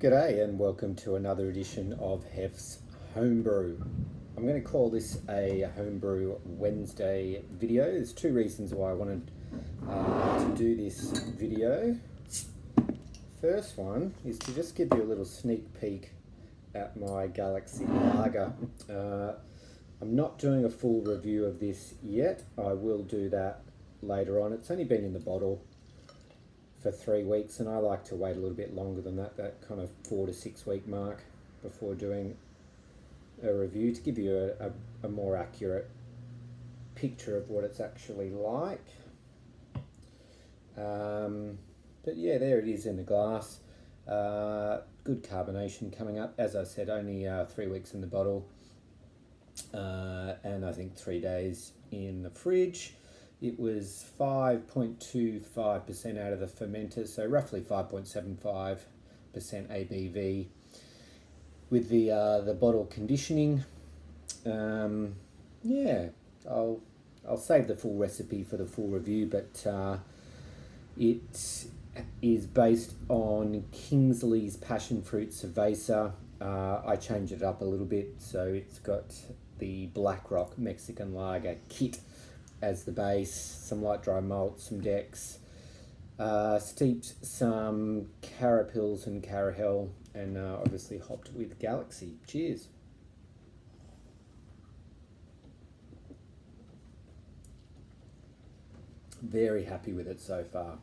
G'day and welcome to another edition of Hef's Homebrew. I'm going to call this a Homebrew Wednesday video. There's two reasons why I wanted to do this video. First one is to just give you a little sneak peek at my Galaxy Lager. I'm not doing a full review of this yet. I will do that later on. It's only been in the bottle for 3 weeks, and I like to wait a little bit longer than that kind of 4 to 6 week mark before doing a review, to give you a more accurate picture of what it's actually like. But yeah, there it is in the glass. Good carbonation coming up. As I said, only 3 weeks in the bottle, and I think 3 days in the fridge. It was 5.25% out of the fermenter, so roughly 5.75% ABV. With the bottle conditioning, yeah, I'll save the full recipe for the full review, but it is based on Kingsley's Passion Fruit Cerveza. I changed it up a little bit, so it's got the Black Rock Mexican Lager kit as the base, some light dry malt, some decks, steeped some carapils and carahel, and obviously hopped with Galaxy. Cheers. Very happy with it so far.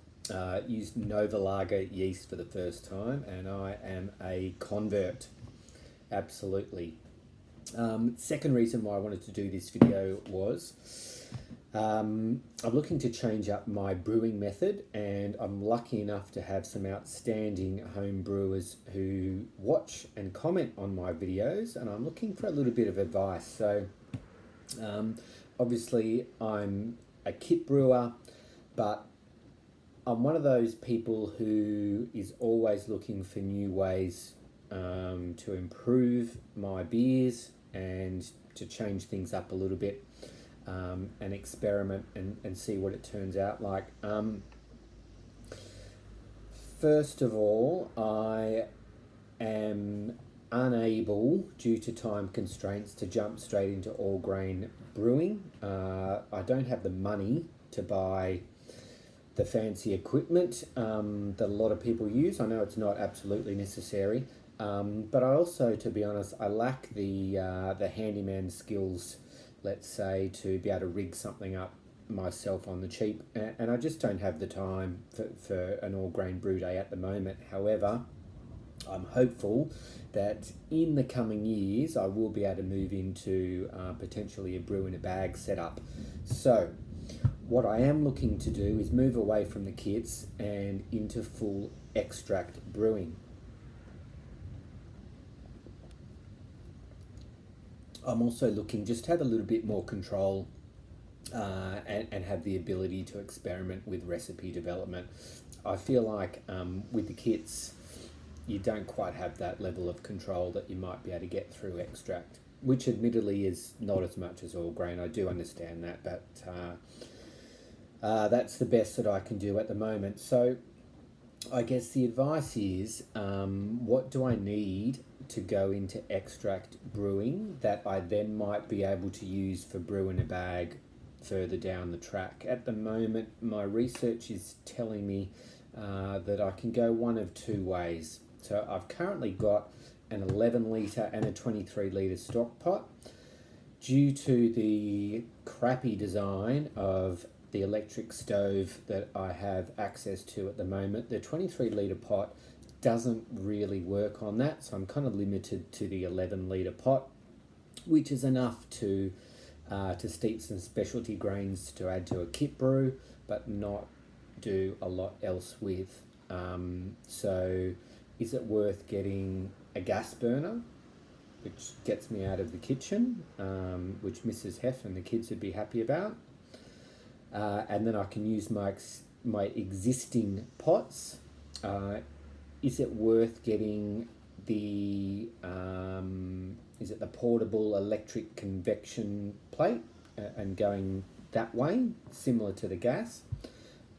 Used Nova Lager yeast for the first time, and I am a convert. Absolutely. Second reason why I wanted to do this video was I'm looking to change up my brewing method, and I'm lucky enough to have some outstanding home brewers who watch and comment on my videos, and I'm looking for a little bit of advice. So obviously I'm a kit brewer, but I'm one of those people who is always looking for new ways to improve my beers and to change things up a little bit. And experiment and see what it turns out like. First of all, I am unable, due to time constraints, to jump straight into all grain brewing. I don't have the money to buy the fancy equipment that a lot of people use. I know it's not absolutely necessary, but I also, to be honest, I lack the handyman skills, let's say, to be able to rig something up myself on the cheap, and I just don't have the time for an all grain brew day at the moment. However, I'm hopeful that in the coming years I will be able to move into potentially a brew in a bag setup. So what I am looking to do is move away from the kits and into full extract brewing. I'm also looking just to have a little bit more control and have the ability to experiment with recipe development. I feel like with the kits, you don't quite have that level of control that you might be able to get through extract, which admittedly is not as much as all grain. I do understand that, but that's the best that I can do at the moment. So I guess the advice is, what do I need to go into extract brewing that I then might be able to use for brew in a bag further down the track? At the moment, my research is telling me that I can go one of two ways. So I've currently got an 11 litre and a 23 litre stock pot. Due to the crappy design of the electric stove that I have access to at the moment, the 23 litre pot doesn't really work on that, so I'm kind of limited to the 11 litre pot, which is enough to steep some specialty grains to add to a kit brew, but not do a lot else with. So is it worth getting a gas burner, which gets me out of the kitchen, which Mrs. Hef and the kids would be happy about? And then I can use my existing pots. Is it worth getting the is it the portable electric convection plate and going that way, similar to the gas?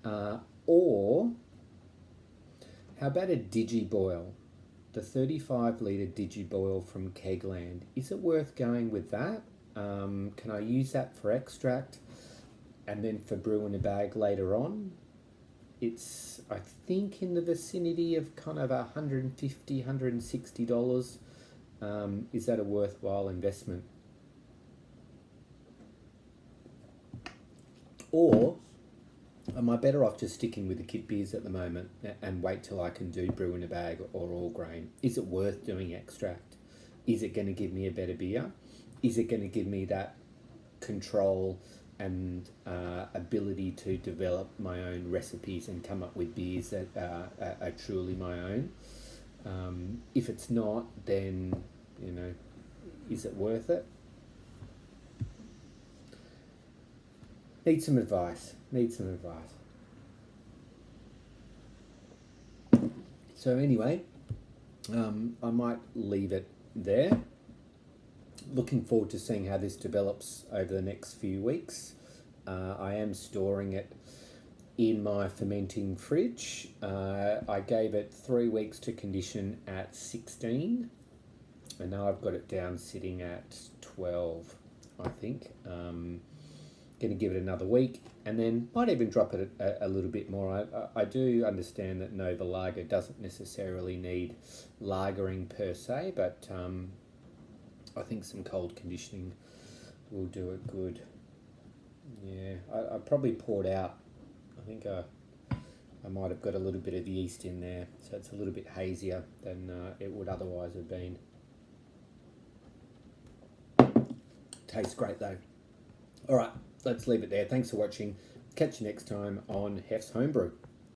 Or how about a digiboil? the 35 litre Digiboil from Kegland, is it worth going with that? Can I use that for extract and then for brew in a bag later on? It's, I think, in the vicinity of kind of $150, $160. Is that a worthwhile investment? Or am I better off just sticking with the kit beers at the moment and wait till I can do brew in a bag or all grain? Is it worth doing extract? Is it going to give me a better beer? Is it going to give me that control and ability to develop my own recipes and come up with beers that are truly my own? If it's not, then, you know, is it worth it? Need some advice. So anyway, I might leave it there. Looking forward to seeing how this develops over the next few weeks. I am storing it in my fermenting fridge. I gave it 3 weeks to condition at 16, and now I've got it down sitting at 12, I think. Going to give it another week, and then might even drop it a little bit more. I do understand that Nova Lager doesn't necessarily need lagering per se, but I think some cold conditioning will do it good. Yeah, I probably poured out, I think I might have got a little bit of yeast in there, so it's a little bit hazier than it would otherwise have been. Tastes great though. All right, let's leave it there. Thanks for watching. Catch you next time on Hef's Homebrew.